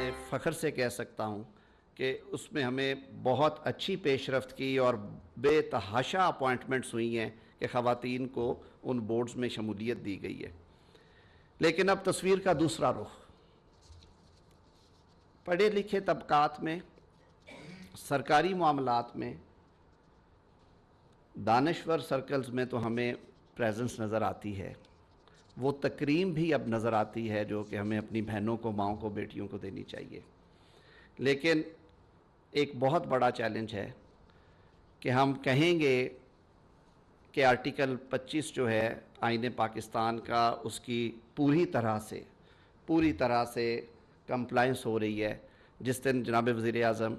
میں فخر سے کہہ سکتا ہوں کہ اس میں ہمیں بہت اچھی پیش رفت کی اور بے تحاشا اپوائنٹمنٹس ہوئی ہیں کہ خواتین کو ان بورڈز میں شمولیت دی گئی ہے. لیکن اب تصویر کا دوسرا رخ، پڑھے لکھے طبقات میں، سرکاری معاملات میں، دانشور سرکلز میں تو ہمیں پریزنس نظر آتی ہے. وہ تکریم بھی اب نظر آتی ہے جو کہ ہمیں اپنی بہنوں کو، ماؤں کو، بیٹیوں کو دینی چاہیے. لیکن ایک بہت بڑا چیلنج ہے کہ ہم کہیں گے کہ آرٹیکل 25 جو ہے آئین پاکستان کا، اس کی پوری طرح سے کمپلائنس ہو رہی ہے. جس دن جناب وزیر اعظم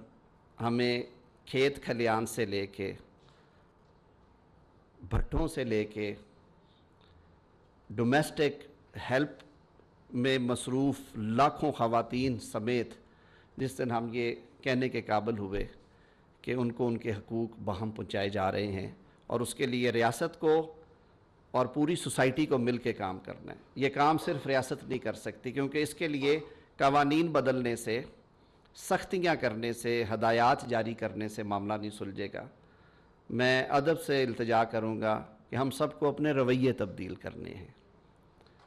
ہمیں کھیت کھلیان سے لے کے، بھٹوں سے لے کے، ڈومیسٹک ہیلپ میں مصروف لاکھوں خواتین سمیت، جس دن ہم یہ کہنے کے قابل ہوئے کہ ان کو ان کے حقوق بہم پہنچائے جا رہے ہیں، اور اس کے لیے ریاست کو اور پوری سوسائٹی کو مل کے کام کرنا ہے. یہ کام صرف ریاست نہیں کر سکتی، کیونکہ اس کے لیے قوانین بدلنے سے، سختیاں کرنے سے، ہدایات جاری کرنے سے معاملہ نہیں سلجھے گا. میں ادب سے التجا کروں گا کہ ہم سب کو اپنے رویے تبدیل کرنے ہیں،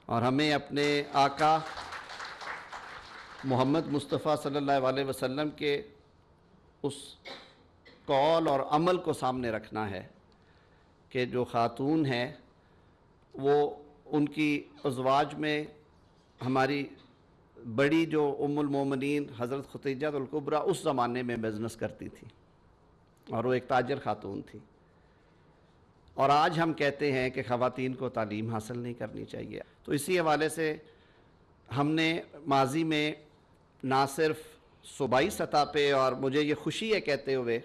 اور ہمیں اپنے آقا محمد مصطفیٰ صلی اللہ علیہ وسلم کے اس قول اور عمل کو سامنے رکھنا ہے کہ جو خاتون ہیں وہ ان کی ازواج میں ہماری بڑی جو ام المومنین حضرت خدیجہ الکبریٰ اس زمانے میں بزنس کرتی تھی، اور وہ ایک تاجر خاتون تھی. اور آج ہم کہتے ہیں کہ خواتین کو تعلیم حاصل نہیں کرنی چاہیے. تو اسی حوالے سے ہم نے ماضی میں نہ صرف صوبائی سطح پہ، اور مجھے یہ خوشی ہے کہتے ہوئے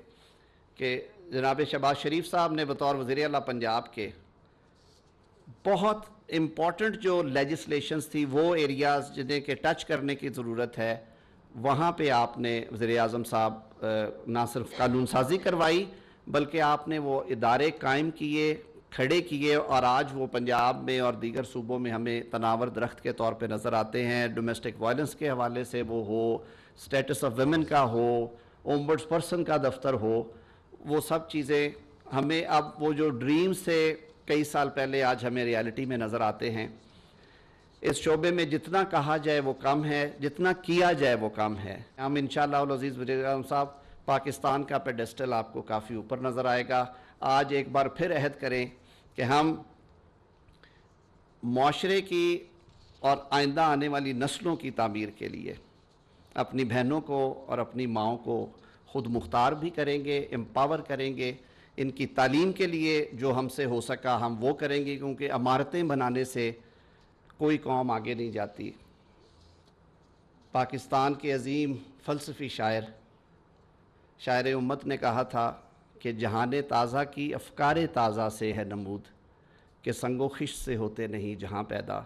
کہ جناب شہباز شریف صاحب نے بطور وزیر اعلیٰ پنجاب کے بہت امپورٹنٹ جو لیجسلیشنز تھی، وہ ایریاز جنہیں کہ ٹچ کرنے کی ضرورت ہے، وہاں پہ آپ نے وزیر اعظم صاحب نہ صرف قانون سازی کروائی بلکہ آپ نے وہ ادارے قائم کیے، کھڑے کیے، اور آج وہ پنجاب میں اور دیگر صوبوں میں ہمیں تناور درخت کے طور پہ نظر آتے ہیں. ڈومیسٹک وائلنس کے حوالے سے وہ ہو، سٹیٹس آف ویمن کا ہو، اومبڈس پرسن کا دفتر ہو، وہ سب چیزیں ہمیں اب وہ جو ڈریم سے کئی سال پہلے آج ہمیں ریالٹی میں نظر آتے ہیں. اس شعبے میں جتنا کہا جائے وہ کم ہے، جتنا کیا جائے وہ کم ہے. ہم انشاءاللہ العزیز وزیر اعظم صاحب، پاکستان کا پیڈسٹل آپ کو کافی اوپر نظر آئے گا. آج ایک بار پھر عہد کریں کہ ہم معاشرے کی اور آئندہ آنے والی نسلوں کی تعمیر کے لیے اپنی بہنوں کو اور اپنی ماؤں کو خود مختار بھی کریں گے، امپاور کریں گے. ان کی تعلیم کے لیے جو ہم سے ہو سکا ہم وہ کریں گے، کیونکہ عمارتیں بنانے سے کوئی قوم آگے نہیں جاتی. پاکستان کے عظیم فلسفی شاعر امت نے کہا تھا کہ جہان تازہ کی افکار تازہ سے ہے نمود، کہ سنگ و خش سے ہوتے نہیں جہاں پیدا.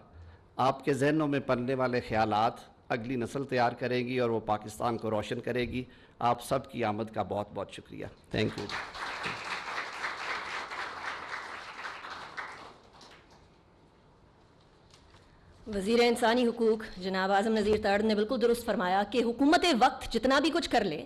آپ کے ذہنوں میں پلنے والے خیالات اگلی نسل تیار کرے گی اور وہ پاکستان کو روشن کرے گی. آپ سب کی آمد کا بہت بہت شکریہ. Thank you. وزیر انسانی حقوق جناب اعظم نذیر تارڑ نے بالکل درست فرمایا کہ حکومت وقت جتنا بھی کچھ کر لے،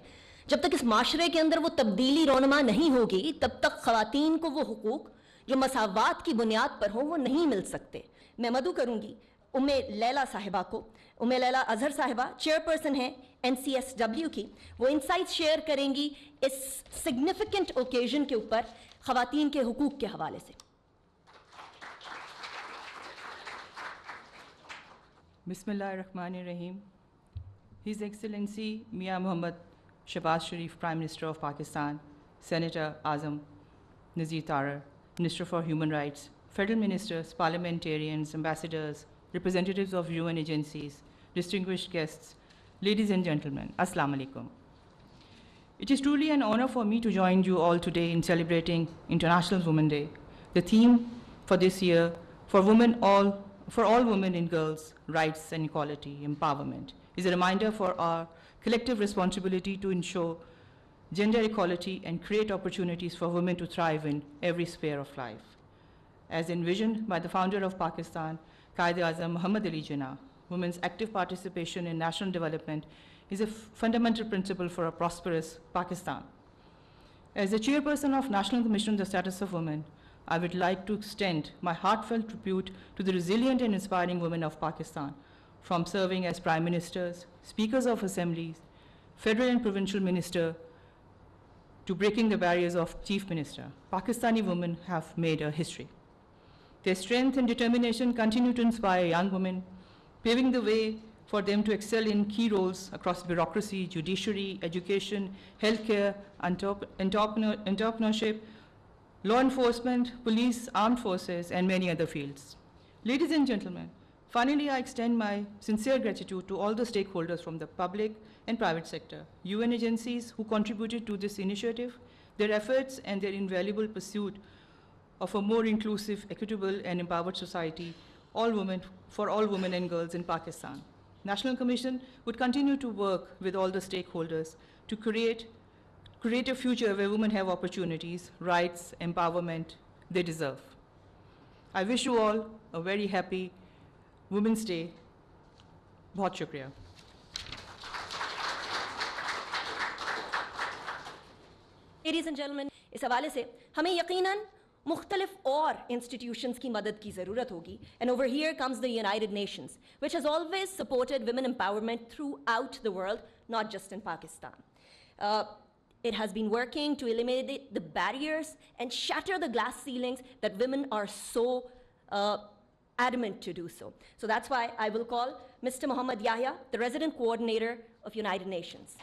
جب تک اس معاشرے کے اندر وہ تبدیلی رونما نہیں ہوگی تب تک خواتین کو وہ حقوق جو مساوات کی بنیاد پر ہوں وہ نہیں مل سکتے. میں مدعو کروں گی ام لیلہ صاحبہ کو. ام لیلہ اظہر صاحبہ چیئرپرسن ہیں NCSW کی، وہ انسائٹس شیئر کریں گی اس سگنیفیکنٹ اوکیزن کے اوپر خواتین کے حقوق کے حوالے سے. بسم اللہ الرحمن الرحیم. His Excellency Mia Mohammad Shehbaz Sharif, Prime Minister of Pakistan, Senator Azam Nazir Tarar, Minister for Human Rights, Federal Ministers, Parliamentarians, Ambassadors, representatives of UN agencies, distinguished guests, ladies and gentlemen, Assalamu alaikum. It is truly an honor for me to join you all today in celebrating International Women's Day. The theme for this year, for all women and girls, rights and equality, empowerment, is a reminder for our collective responsibility to ensure gender equality and create opportunities for women to thrive in every sphere of life. As envisioned by the founder of Pakistan, Qaid-e-Azam Muhammad Ali Jinnah, women's active participation in national development is a fundamental principle for a prosperous Pakistan. As the chairperson of National Commission on the Status of Women, I would like to extend my heartfelt tribute to the resilient and inspiring women of Pakistan, from serving as prime ministers, speakers of assemblies, federal and provincial minister, to breaking the barriers of chief minister. Pakistani women have made a history. Their strength and determination continue to inspire young women, paving the way for them to excel in key roles across bureaucracy, judiciary, education, healthcare, entrepreneurship, law enforcement, police, armed forces, and many other fields. Ladies and gentlemen, finally, I extend my sincere gratitude to all the stakeholders from the public and private sector, UN agencies who contributed to this initiative, their efforts and their invaluable pursuit of a more inclusive, equitable, and empowered society for all women and girls in Pakistan. National Commission would continue to work with all the stakeholders to create a future where women have opportunities, rights, empowerment they deserve. I wish you all a very happy Women's Day. बहुत शुक्रिया. Ladies and gentlemen, इस हवाले से हमें यकीनन मुख्तलिफ और institutions की मदद की ज़रूरत होगी. And over here comes the United Nations, which has always supported women empowerment throughout the world, not just in Pakistan. It has been working to eliminate the barriers and shatter the glass ceilings that women are so adamant to do so. So that's why I will call Mr. Muhammad Yahya, the Resident Coordinator of United Nations.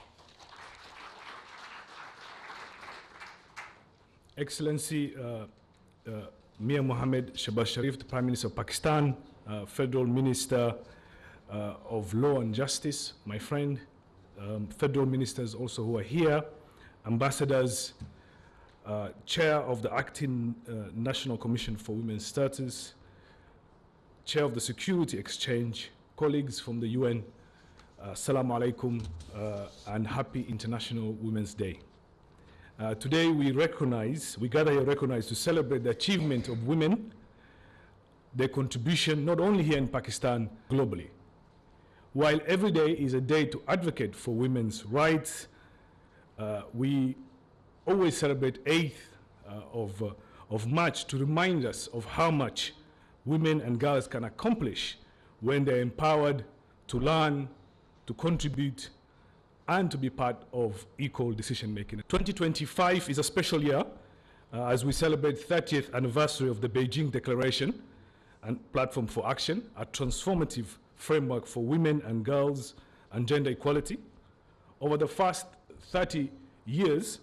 Excellency Mir Mohammed Shehbaz Sharif, the Prime Minister of Pakistan, Federal Minister of Law and Justice, my friend, federal ministers also who are here, ambassadors, chair of the acting National Commission for Women's Status, chair of the Security Exchange, colleagues from the UN, Assalamu alaikum and happy International Women's Day. Today we gather here recognize to celebrate the achievement of women, their contribution not only here in Pakistan, globally. While every day is a day to advocate for women's rights, we always celebrate 8th of March to remind us of how much women and girls can accomplish when they're empowered to learn, to contribute, and to be part of equal decision making. 2025 is a special year as we celebrate 30th anniversary of the Beijing Declaration and Platform for Action, a transformative framework for women and girls and gender equality. Over the past 30 years,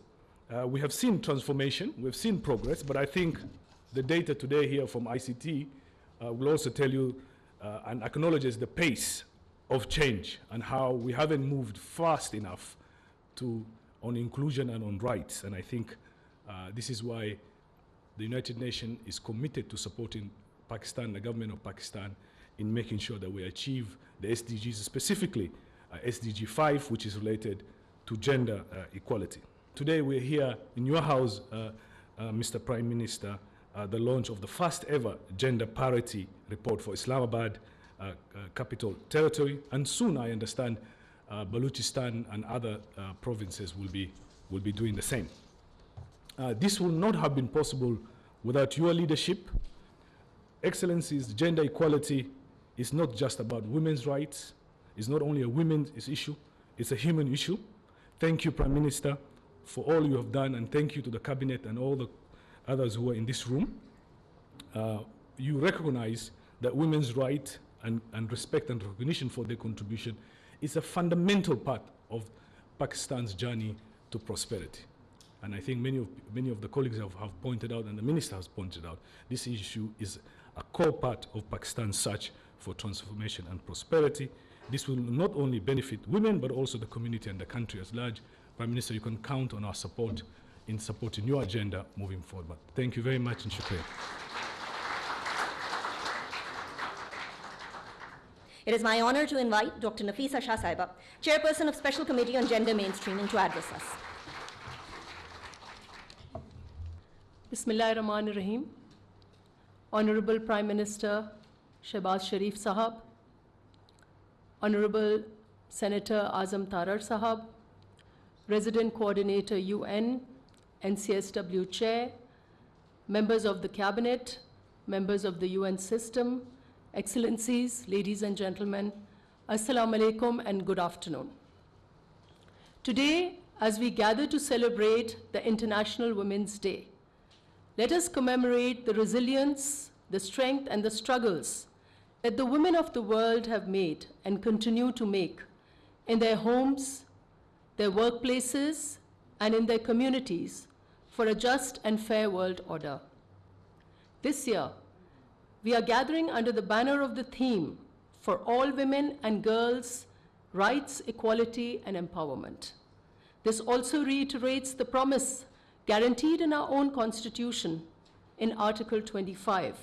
we have seen transformation, we've seen progress, but I think the data today here from ICT will also tell you and acknowledges the pace of change and how we haven't moved fast enough on inclusion and on rights. And I think this is why the United Nations is committed to supporting Pakistan, the government of Pakistan, in making sure that we achieve the SDGs, specifically SDG 5, which is related to gender equality. Today we're here in your house, Mr. Prime Minister, the launch of the first ever gender parity report for Islamabad, capital territory, and soon I understand Balochistan and other provinces will be doing the same. This will not have been possible without your leadership. Excellencies, gender equality is not just about women's rights. It's not only a women's issue, it's a human issue. Thank you, Prime Minister, for all you have done, and thank you to the Cabinet and all the others who are in this room. You recognize that women's right and respect and recognition for their contribution is a fundamental part of Pakistan's journey to prosperity. And I think many of the colleagues have pointed out, and the Minister has pointed out, this issue is a core part of Pakistan's search for transformation and prosperity. This will not only benefit women, but also the community and the country as large. Prime Minister, you can count on our support in supporting your agenda moving forward. Thank you very much, and shukriya. It is my honor to invite Dr. Nafisa Shah Saiba, Chairperson of Special Committee on Gender Mainstreaming, to address us. Bismillahirrahmanirrahim. Honorable Prime Minister Shehbaz Sharif Sahab, Honorable Senator Azam Tarar Sahab, Resident Coordinator UN, NCSW Chair, members of the Cabinet, members of the UN system, Excellencies, ladies and gentlemen, Assalamu alaikum and good afternoon. Today, as we gather to celebrate the International Women's Day, let us commemorate the resilience, the strength, and the struggles that the women of the world have made and continue to make in their homes, their workplaces, and in their communities for a just and fair world order. This year, we are gathering under the banner of the theme for all women and girls, rights, equality, and empowerment. This also reiterates the promise guaranteed in our own Constitution in Article 25,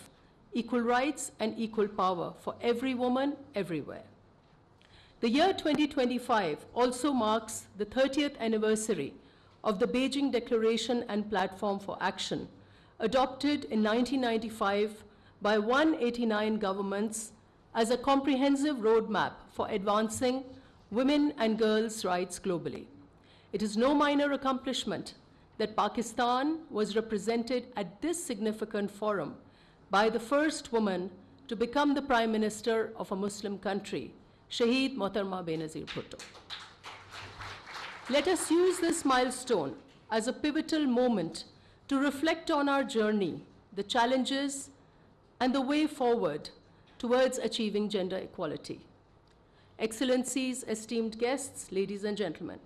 equal rights and equal power for every woman everywhere. The year 2025 also marks the 30th anniversary of the Beijing Declaration and Platform for Action, adopted in 1995 by 189 governments as a comprehensive roadmap for advancing women and girls' rights globally. It is no minor accomplishment that Pakistan was represented at this significant forum by the first woman to become the Prime Minister of a Muslim country, Shaheed Mohtarma Benazir Bhutto. Let us use this milestone as a pivotal moment to reflect on our journey, the challenges, and the way forward towards achieving gender equality. Excellencies, esteemed guests, ladies and gentlemen,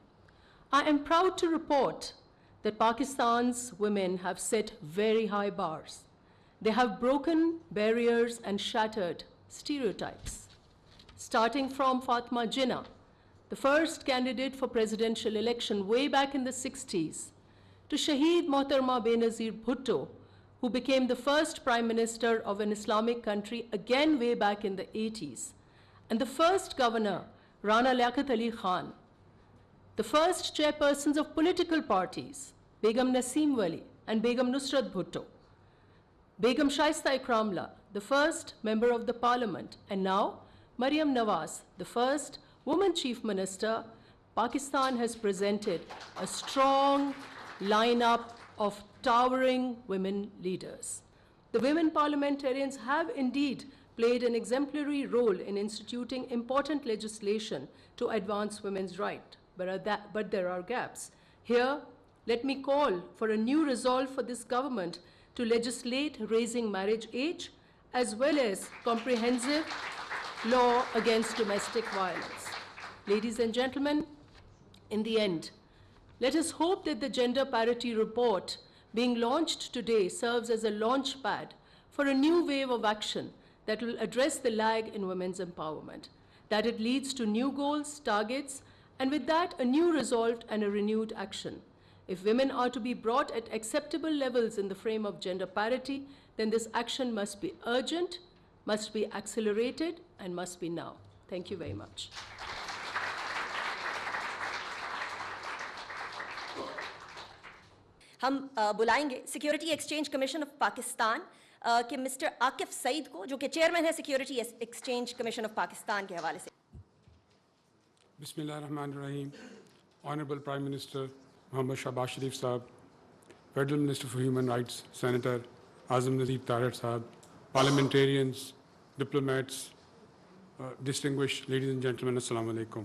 I am proud to report that Pakistan's women have set very high bars. They have broken barriers and shattered stereotypes. Starting from Fatma Jinnah, the first candidate for presidential election way back in the 60s, to Shaheed Mohtarma Benazir Bhutto, who became the first Prime Minister of an Islamic country again way back in the 80s, and the first governor, Rana Liaquat Ali Khan, the first chairpersons of political parties, Begum Naseem Wali and Begum Nusrat Bhutto, Begum Shaista Ikramullah, the first member of the parliament, and now Maryam Nawaz, the first woman chief minister, Pakistan has presented a strong lineup of towering women leaders. The women parliamentarians have indeed played an exemplary role in instituting important legislation to advance women's rights, but there are gaps. Here, let me call for a new resolve for this government to legislate raising marriage age as well as comprehensive law against domestic violence. Ladies and gentlemen, in the end, let us hope that the gender parity report being launched today serves as a launch pad for a new wave of action that will address the lag in women's empowerment, that it leads to new goals, targets, and with that, a new resolve and a renewed action. If women are to be brought at acceptable levels in the frame of gender parity, then this action must be urgent, must be accelerated, and must be now. Thank you very much. हम बुलाएंगे security exchange commission of Pakistan के mister Akif Saeed को, जो कि chairman है security exchange commission of Pakistan के हवाले से. Bismillahirrahmanirrahim. Honorable Prime Minister Mohammad Shahbaz Sharif Sahab, Federal Minister for Human Rights, Senator Azam Nazir Tarar Sahab, parliamentarians, diplomats, distinguished ladies and gentlemen, Assalamu alaikum.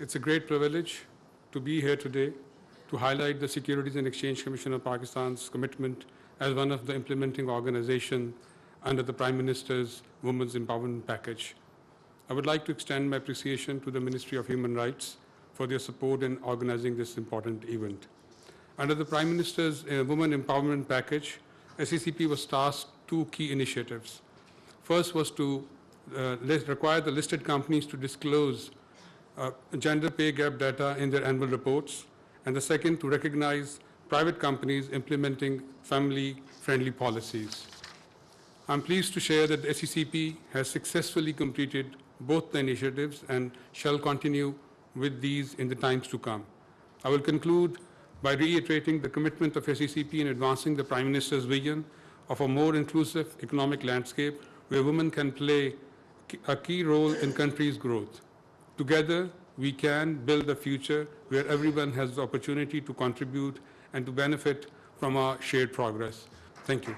It's a great privilege to be here today to highlight the Securities and Exchange Commission of Pakistan's commitment as one of the implementing organizations under the Prime Minister's Women's Empowerment Package. I would like to extend my appreciation to the Ministry of Human Rights for their support in organizing this important event. Under the Prime Minister's Women Empowerment Package, SECP was tasked two key initiatives. First was to require the listed companies to disclose gender pay gap data in their annual reports, and the second to recognize private companies implementing family-friendly policies. I'm pleased to share that the SECP has successfully completed both the initiatives and shall continue with these in the times to come. I will conclude by reiterating the commitment of SECP in advancing the Prime Minister's vision of a more inclusive economic landscape where women can play a key role in country's growth. Together, we can build a future where everyone has the opportunity to contribute and to benefit from our shared progress. Thank you.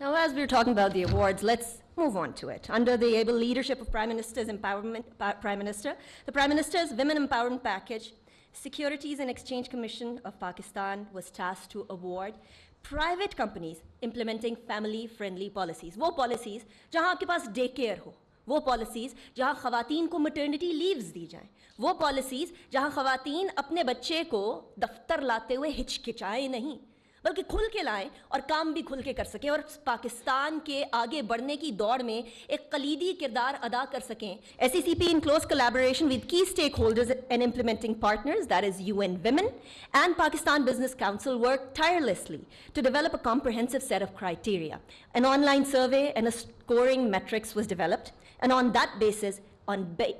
Now, as we're talking about the awards, let's move on to it. Under the able leadership of Prime Minister's Prime Minister, the Prime Minister's Women Empowerment Package, Securities and Exchange Commission of Pakistan was tasked to award private companies implementing family-friendly policies. वो policies जहाँ आपके पास day care हो, वो policies जहाँ ख़वातीन को maternity leaves दी जाएं, वो policies जहाँ ख़वातीन अपने बच्चे को दफ्तर लाते हुए हिचकिचाएं नहीं, बल्कि खुल के लाएं और काम भी खुल के कर सकें और पाकिस्तान के आगे बढ़ने की दौड़ में एक कलीदी किरदार अदा कर सकें. SECP in close collaboration with key stakeholders and implementing partners, that is UN Women and Pakistan Business Council, worked tirelessly to develop a comprehensive set of criteria. An online survey and a scoring matrix was developed, and on that basis,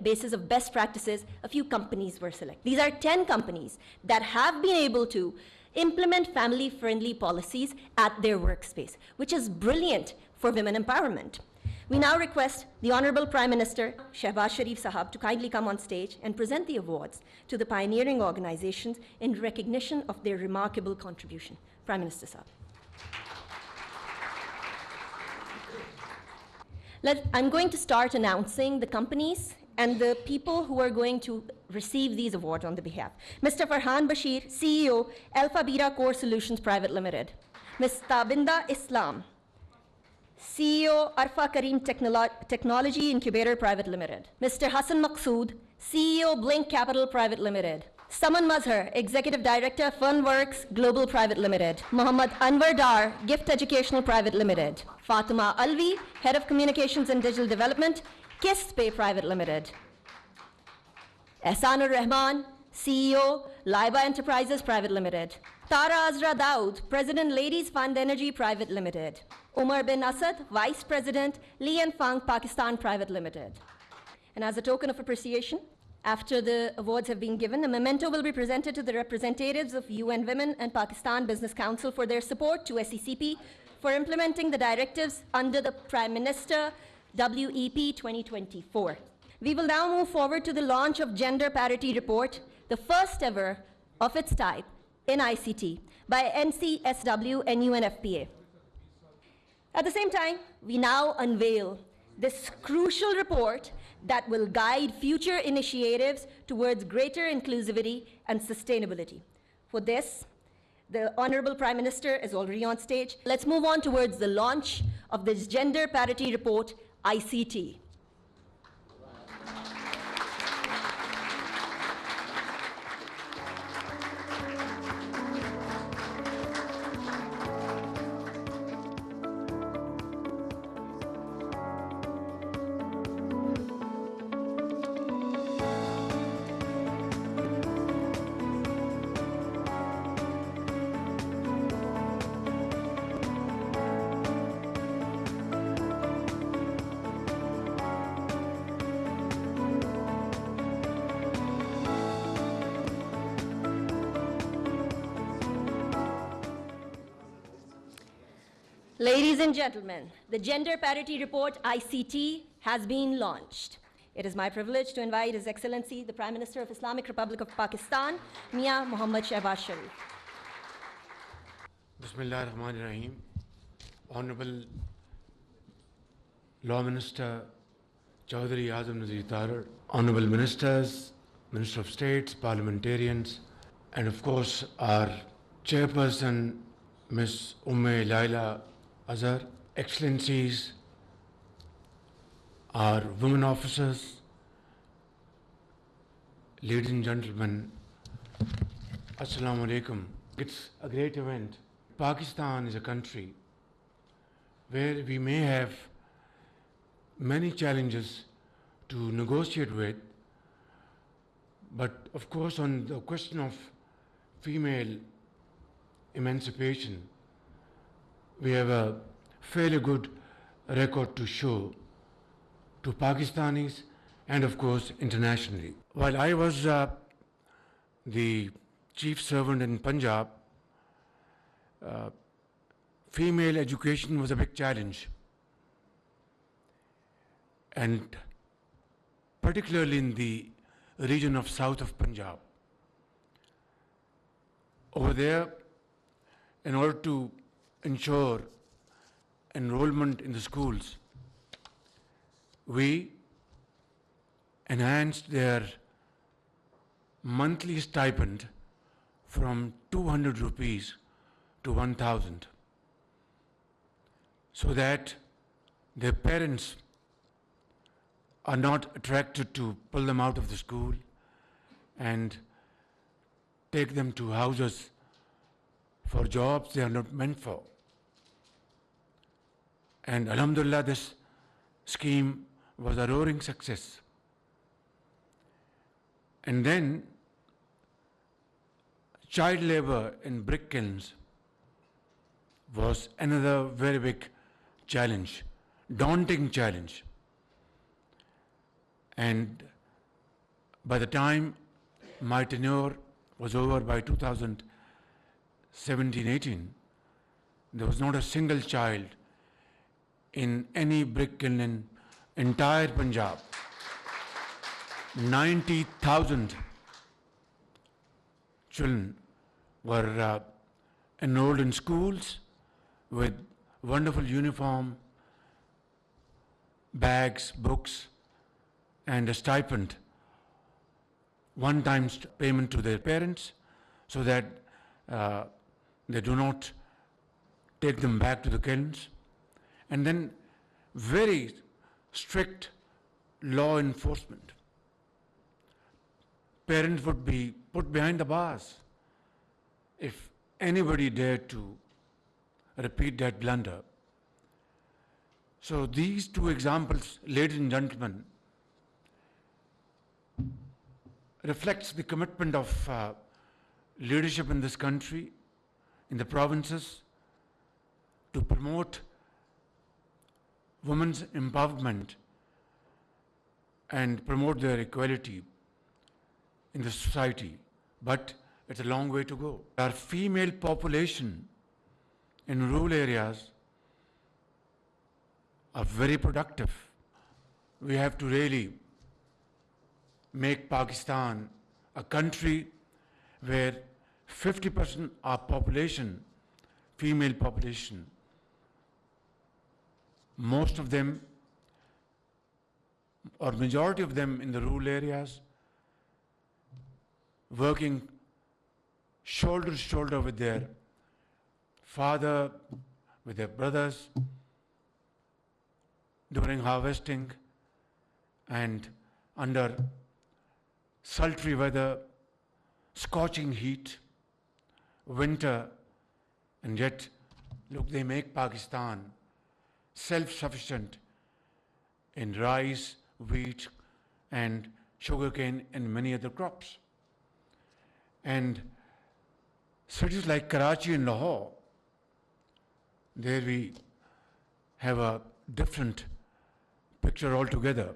basis of best practices, a few companies were selected. These are 10 companies that have been able to implement family-friendly policies at their workspace, which is brilliant for women empowerment. We now request the Honorable Prime Minister, Shehbaz Sharif Sahab, to kindly come on stage and present the awards to the pioneering organizations in recognition of their remarkable contribution. Prime Minister Sahab. I'm going to start announcing the companies and the people who are going to receive these awards on the behalf. Mr. Farhan Bashir, CEO, Alpha Beta Core Solutions Private Limited. Ms. Tabinda Islam, CEO, Arfa Kareem Technology Incubator Private Limited. Mr. Hassan Maqsood, CEO, Blink Capital Private Limited. Saman Mazhar, Executive Director, Funworks Global Private Limited. Muhammad Anwar Dar, Gift Educational Private Limited. Fatima Alvi, Head of Communications and Digital Development, Kiss Pay Private Limited. Ehsanur Rahman, CEO, Laiba Enterprises Private Limited. Tara Azra Daud, President, Ladies Fund Energy Private Limited. Umar bin Asad, Vice President, Li and Fang Pakistan Private Limited. And as a token of appreciation, after the awards have been given, a memento will be presented to the representatives of UN Women and Pakistan Business Council for their support to SECP for implementing the directives under the Prime Minister WEP 2024. We will now move forward to the launch of Gender Parity Report, the first ever of its type in ICT by NCSW and UNFPA. At the same time, we now unveil this crucial report that will guide future initiatives towards greater inclusivity and sustainability. For this, the Honorable Prime Minister is already on stage. Let's move on towards the launch of this Gender Parity Report, ICT. Ladies and gentlemen, the Gender Parity Report, ICT, has been launched. It is my privilege to invite His Excellency, the Prime Minister of Islamic Republic of Pakistan, Mia Muhammad Shehbaz Sharif. Bismillah ar-Rahman ar-Rahim. Honorable Law Minister Chaudhry Azam Nazir Tarar, Honorable Ministers, Minister of States, parliamentarians, and of course our Chairperson, Ms. Laila Azhar, Excellencies, our women officers, ladies and gentlemen, Assalamu alaikum. It's a great event. Pakistan is a country where we may have many challenges to negotiate with, but of course on the question of female emancipation, we have a fairly good record to show to Pakistanis and of course internationally. While I was the chief servant in Punjab, female education was a big challenge, and particularly in the region of south of Punjab. Over there, in order to ensure enrollment in the schools, we enhanced their monthly stipend from 200 rupees to 1,000, so that their parents are not attracted to pull them out of the school and take them to houses for jobs they are not meant for. And alhamdulillah, this scheme was a roaring success. And then child labor in brick kilns was another very big challenge, daunting challenge. And by the time my tenure was over, by 2017-18, there was not a single child in any brick kiln in entire Punjab. 90,000 children were enrolled in schools with wonderful uniform, bags, books, and a stipend, one-time payment to their parents, so that they do not take them back to the kilns. And then very strict law enforcement. Parents would be put behind the bars if anybody dared to repeat that blunder. So these two examples, ladies and gentlemen, reflects the commitment of leadership in this country, in the provinces, to promote women's empowerment and promote their equality in the society. But it's a long way to go. Our female population in rural areas are very productive. We have to really make Pakistan a country where 50% of population, female population, most of them or majority of them in the rural areas, working shoulder to shoulder with their father, with their brothers during harvesting and under sultry weather, scorching heat, winter, and yet, look, they make Pakistan self-sufficient in rice, wheat, and sugarcane and many other crops. And cities like Karachi and Lahore, there we have a different picture altogether.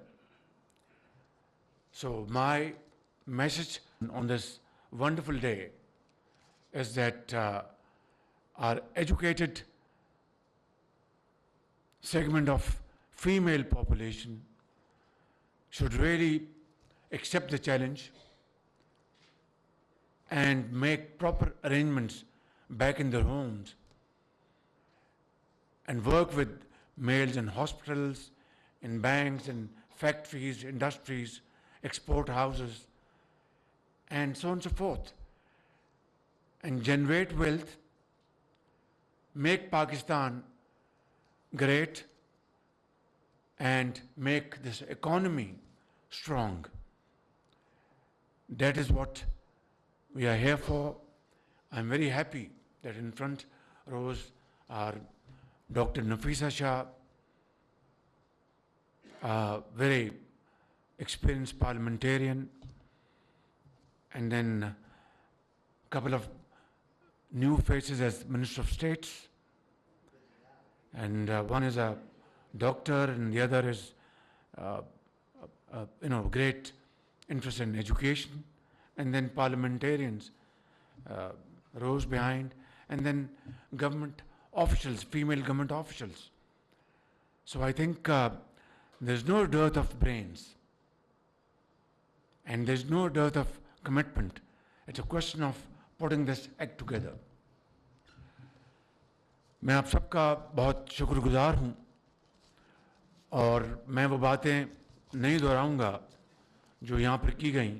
So my message on this wonderful day is that our educated segment of female population should really accept the challenge and make proper arrangements back in their homes and work with males in hospitals, in banks, in factories, industries, export houses, and so on and so forth, and generate wealth, make Pakistan great, and make this economy strong. That is what we are here for. I'm very happy that in front rows are Dr. Nafisa Shah, a very experienced parliamentarian, and then a couple of new faces as Minister of States, and one is a doctor and the other is great interest in education, and then parliamentarians rose behind, and then government officials, female government officials. So I think there's no dearth of brains and there's no dearth of commitment. It's a question of putting this act together. میں آپ سب کا بہت شکر گزار ہوں اور میں وہ باتیں نہیں دہراؤں گا جو یہاں پر کی گئیں،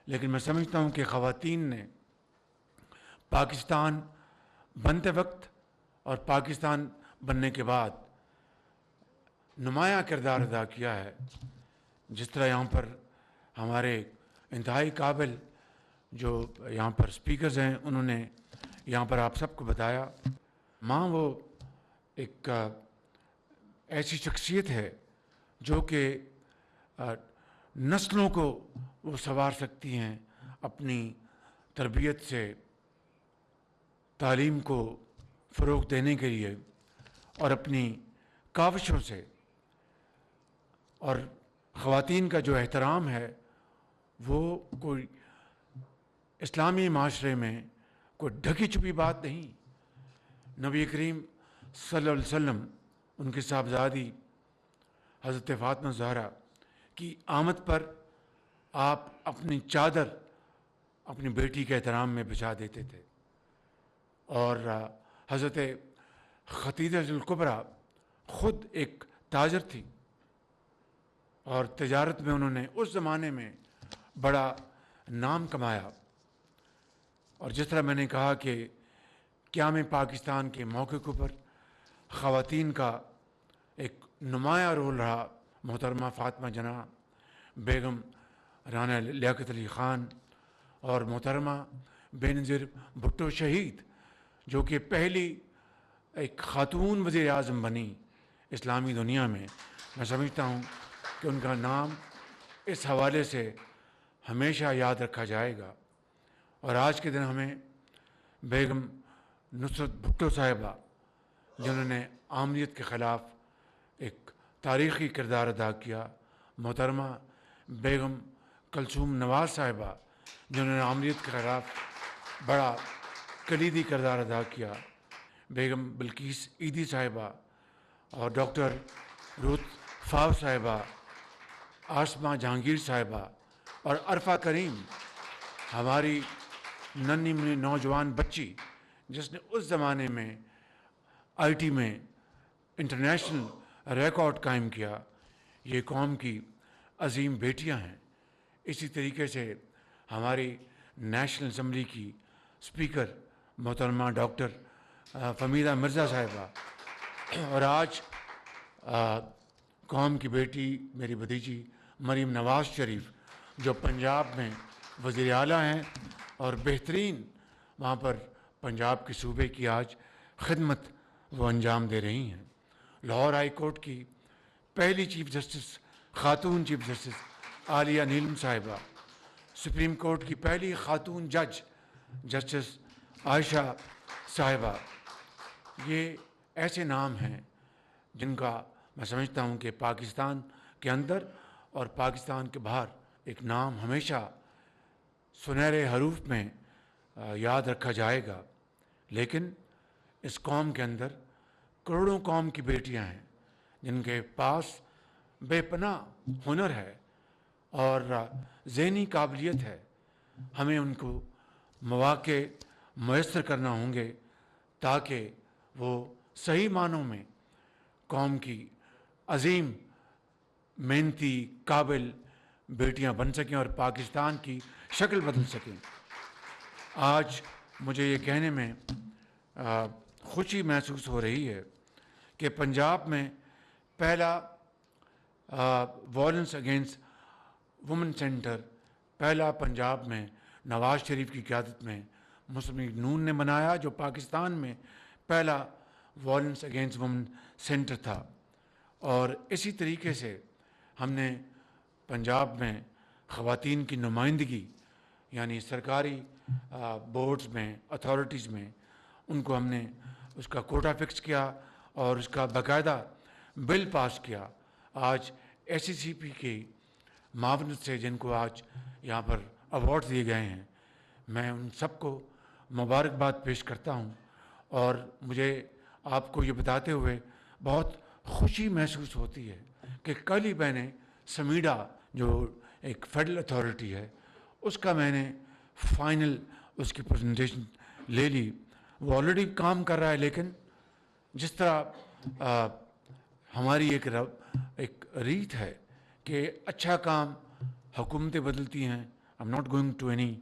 لیکن میں سمجھتا ہوں کہ خواتین نے پاکستان بنتے وقت اور پاکستان بننے کے بعد نمایاں کردار ادا کیا ہے. جس طرح یہاں پر ہمارے انتہائی قابل جو یہاں پر سپیکرز ہیں انہوں نے یہاں پر آپ سب کو بتایا، ماں وہ ایک ایسی شخصیت ہے جو کہ نسلوں کو وہ سنوار سکتی ہیں اپنی تربیت سے، تعلیم کو فروغ دینے کے لیے اور اپنی کاوشوں سے. اور خواتین کا جو احترام ہے وہ کوئی اسلامی معاشرے میں کوئی ڈھکی چھپی بات نہیں. نبی کریم صلی اللہ علیہ وسلم، ان کی صاحبزادی حضرت فاطمہ زہرا کی آمد پر آپ اپنی چادر اپنی بیٹی کے احترام میں بچھا دیتے تھے. اور حضرت خدیجہ الکبریٰ خود ایک تاجر تھی اور تجارت میں انہوں نے اس زمانے میں بڑا نام کمایا. اور جس طرح میں نے کہا کہ قیام پاکستان کے موقع کے اوپر خواتین کا ایک نمایاں رول رہا. محترمہ فاطمہ جناح، بیگم رانا لیاقت علی خان اور محترمہ بینظیر بھٹو شہید، جو کہ پہلی ایک خاتون وزیر اعظم بنی اسلامی دنیا میں. میں سمجھتا ہوں کہ ان کا نام اس حوالے سے ہمیشہ یاد رکھا جائے گا. اور آج کے دن ہمیں بیگم نصرت بھٹو صاحبہ، جنہوں نے آمریت کے خلاف ایک تاریخی کردار ادا کیا، محترمہ بیگم کلثوم نواز صاحبہ، جنہوں نے آمریت کے خلاف بڑا کلیدی کردار ادا کیا، بیگم بلقیس عیدی صاحبہ اور ڈاکٹر روت فاو صاحبہ، آسمہ جہانگیر صاحبہ اور عرفہ کریم، ہماری ننھی منھی نوجوان بچی جس نے اس زمانے میں آئی ٹی میں انٹرنیشنل ریکارڈ قائم کیا. یہ قوم کی عظیم بیٹیاں ہیں. اسی طریقے سے ہماری نیشنل اسمبلی کی اسپیکر محترمہ ڈاکٹر فمیدہ مرزا صاحبہ، اور آج قوم کی بیٹی میری بھتیجی مریم نواز شریف، جو پنجاب میں وزیر اعلیٰ ہیں اور بہترین وہاں پر پنجاب کے صوبے کی آج خدمت وہ انجام دے رہی ہیں. لاہور ہائی کورٹ کی پہلی چیف جسٹس خاتون چیف جسٹس عالیہ نیلم صاحبہ، سپریم کورٹ کی پہلی خاتون جج جسٹس عائشہ صاحبہ. یہ ایسے نام ہیں جن کا میں سمجھتا ہوں کہ پاکستان کے اندر اور پاکستان کے باہر ایک نام ہمیشہ سنہرے حروف میں یاد رکھا جائے گا. لیکن اس قوم کے اندر کروڑوں قوم کی بیٹیاں ہیں جن کے پاس بے پناہ ہنر ہے اور ذہنی قابلیت ہے. ہمیں ان کو مواقع میسر کرنا ہوں گے تاکہ وہ صحیح معنوں میں قوم کی عظیم محنتی قابل بیٹیاں بن سکیں اور پاکستان کی شکل بدل سکیں. آج مجھے یہ کہنے میں خوشی محسوس ہو رہی ہے کہ پنجاب میں پہلا وائلنس اگینسٹ وومن سینٹر پہلا پنجاب میں نواز شریف کی قیادت میں مسلم لیگ نون نے بنایا، جو پاکستان میں پہلا وائلنس اگینسٹ وومن سینٹر تھا. اور اسی طریقے سے ہم نے پنجاب میں خواتین کی نمائندگی، یعنی سرکاری بورڈز میں، اتھارٹیز میں، ان کو ہم نے اس کا کوٹا فکس کیا اور اس کا باقاعدہ بل پاس کیا. آج ایس سی سی پی کی معاونت سے جن کو آج یہاں پر ایوارڈ دیے گئے ہیں، میں ان سب کو مبارکباد پیش کرتا ہوں. اور مجھے آپ کو یہ بتاتے ہوئے بہت خوشی محسوس ہوتی ہے کہ کل ہی میں نے سمیڈا جو ایک فیڈرل اتھارٹی ہے اس کا میں نے فائنل اس کی پریزنٹیشن لے لی. وہ آلریڈی کام کر رہا ہے، لیکن جس طرح ہماری ایک ریت ہے کہ اچھا کام حکومتیں بدلتی ہیں. I'm not going to any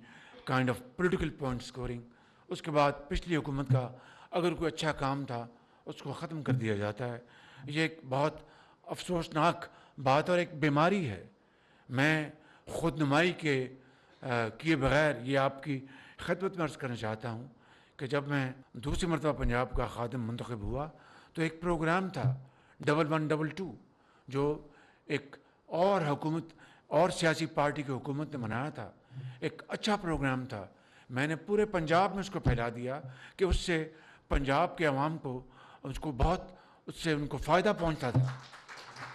kind of political point scoring. اس کے بعد پچھلی حکومت کا اگر کوئی اچھا کام تھا اس کو ختم کر دیا جاتا ہے. یہ ایک بہت افسوسناک بات اور ایک بیماری ہے. میں خود نمائی کیے بغیر یہ آپ کی خدمت میں عرض کرنا چاہتا ہوں کہ جب میں دوسری مرتبہ پنجاب کا خادم منتخب ہوا تو ایک پروگرام تھا 1122 جو ایک اور حکومت اور سیاسی پارٹی کی حکومت نے منایا تھا. ایک اچھا پروگرام تھا. میں نے پورے پنجاب میں اس کو پھیلا دیا کہ اس سے پنجاب کے عوام کو اس سے ان کو فائدہ پہنچتا تھا.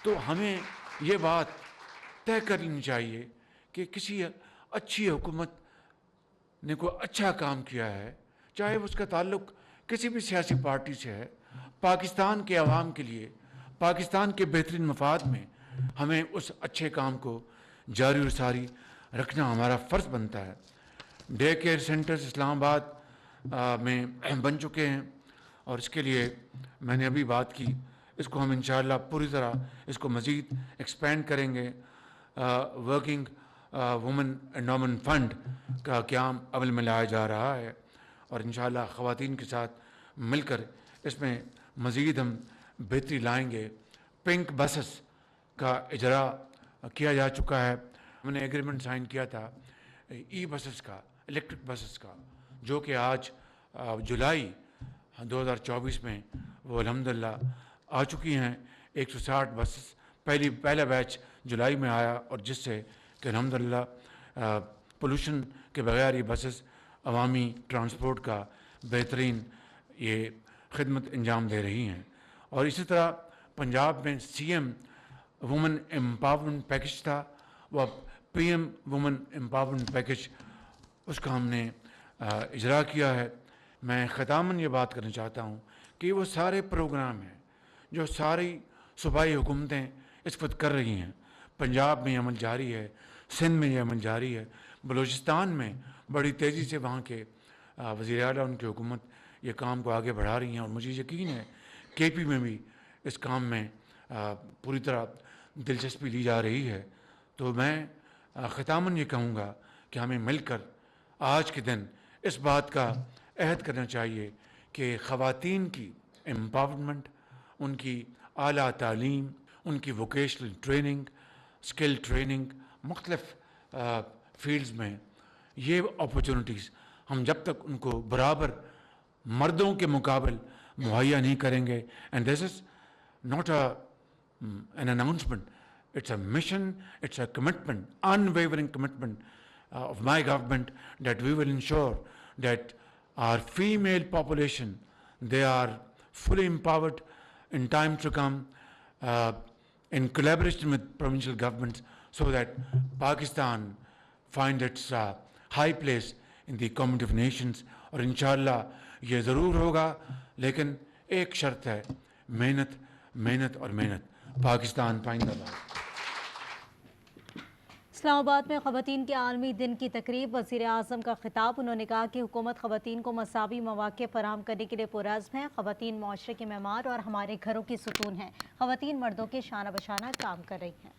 تو ہمیں یہ بات طے کر لینی چاہیے کہ کسی اچھی حکومت نے کوئی اچھا کام کیا ہے، چاہے اس کا تعلق کسی بھی سیاسی پارٹی سے ہے، پاکستان کے عوام کے لیے، پاکستان کے بہترین مفاد میں ہمیں اس اچھے کام کو جاری و ساری رکھنا ہمارا فرض بنتا ہے. ڈے کیئر سینٹرز اسلام آباد میں بن چکے ہیں اور اس کے لیے میں نے ابھی بات کی. اس کو ہم انشاءاللہ پوری طرح اس کو مزید ایکسپینڈ کریں گے. ورکنگ وومن انڈومنٹ فنڈ کا قیام عمل میں لایا جا رہا ہے اور انشاءاللہ خواتین کے ساتھ مل کر اس میں مزید ہم بہتری لائیں گے. پنک بسز کا اجرا کیا جا چکا ہے. ہم نے ایگریمنٹ سائن کیا تھا ای بسز کا، الیکٹرک بسز کا، جو کہ آج جولائی 2024 میں وہ الحمدللہ آ چکی ہیں. 160 بسز پہلا بیچ جولائی میں آیا اور جس سے کہ الحمدللہ پولوشن کے بغیر یہ بسز عوامی ٹرانسپورٹ کا بہترین یہ خدمت انجام دے رہی ہیں. اور اسی طرح پنجاب میں C M women empowerment package تھا، وہ اب P M women empowerment package اس کا ہم نے اجرا کیا ہے. میں ختاماً یہ بات کرنا چاہتا ہوں کہ وہ سارے پروگرام ہیں جو ساری صوبائی حکومتیں اس وقت کر رہی ہیں. پنجاب میں یہ عمل جاری ہے، سندھ میں یہ عمل جاری ہے، بلوچستان میں بڑی تیزی سے وہاں کے وزیر اعلیٰ ان کی حکومت یہ کام کو آگے بڑھا رہی ہیں اور مجھے یقین ہے کے پی میں بھی اس کام میں پوری طرح دلچسپی لی جا رہی ہے. تو میں ختاماً یہ کہوں گا کہ ہمیں مل کر آج کے دن اس بات کا عہد کرنا چاہیے کہ خواتین کی امپاورمنٹ، ان کی اعلیٰ تعلیم، ان کی ووکیشنل ٹریننگ، اسکل ٹریننگ، مختلف فیلڈز میں یہ اپرچونٹیز ہم جب تک ان کو برابر مردوں کے مقابل مہیا نہیں کریں گے. And this is not an announcement, it's a mission, it's a commitment, unwavering commitment of my government that we will ensure that our female population, they are fully empowered in time to come in collaboration with provincial governments so that Pakistan find its high place in the community of nations. اور انشاءاللہ یہ ضرور ہوگا، لیکن ایک شرط ہے، محنت محنت اور محنت. پاکستان پائندہ باد. اسلام آباد میں خواتین کے عالمی دن کی تقریب، وزیر اعظم کا خطاب. انہوں نے کہا کہ حکومت خواتین کو مساوی مواقع فراہم کرنے کے لیے پرعزم ہے. خواتین معاشرے کے معمار اور ہمارے گھروں کی ستون ہیں. خواتین مردوں کے شانہ بشانہ کام کر رہی ہیں.